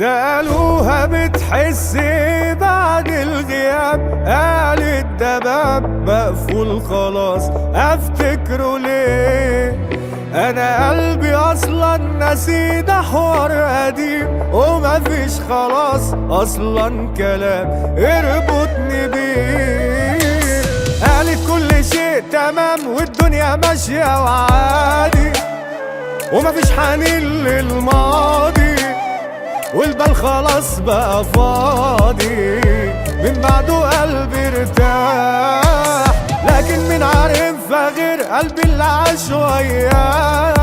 سألوها بتحس إيه بعد الغياب، قالت ده باب مقفول خلاص، افتكره ليه؟ انا قلبي اصلا نسي، ده حوار قديم ومفيش خلاص اصلا كلام اربطني بيه. قالت كل شيء تمام والدنيا ماشية وعادي، ومفيش حنين للماضي، والبال خلاص بقى فاضي، من بعده قلبي ارتاح. لكن مين عارفها غير قلبي اللي عاش وياه؟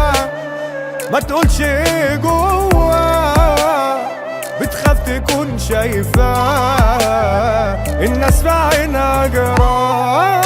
ما تقولش ايه جواه، بتخاف تكون شايفاه الناس في عينها جراح.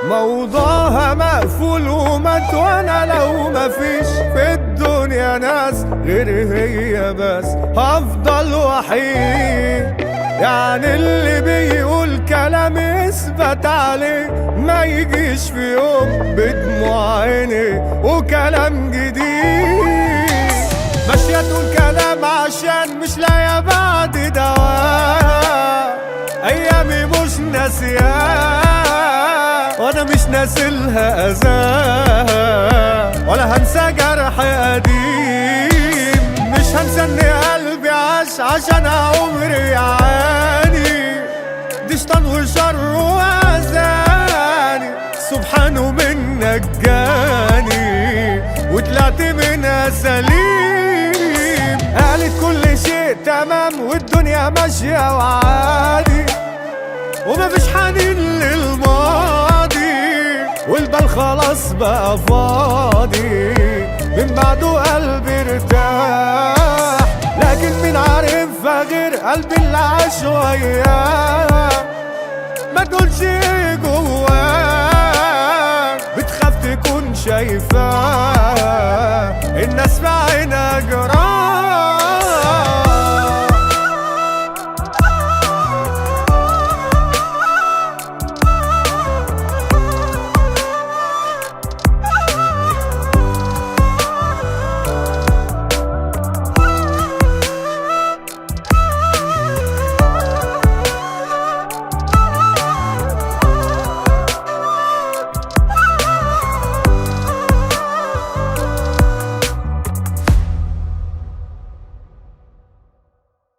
موضوعها مقفول ومات، وانا لو مفيش في الدنيا ناس غير هي بس هفضل وحيد. يعني اللي بيقول كلام يثبت عليه، ما يجيش في يوم بدموع عيني وكلام جديد. ماشية تقول كلام عشان مش لاقية بعد دواء، ايامي مش ناسياه وانا مش ناسلها اذاه، ولا هنسى جرح قديم. مش هنسى ان قلبي عاش عشان عمري يعاني، دي شيطان وشر واذاني، سبحانه من نجاني وطلعت منها سليم. قالت كل شيء تمام والدنيا ماشية وعادي، ومفيش حنين للماضي، والبال خلاص بقى فاضي، من بعده قلبي ارتاح. لكن مين عارفها غير قلبي اللي عاش وياه؟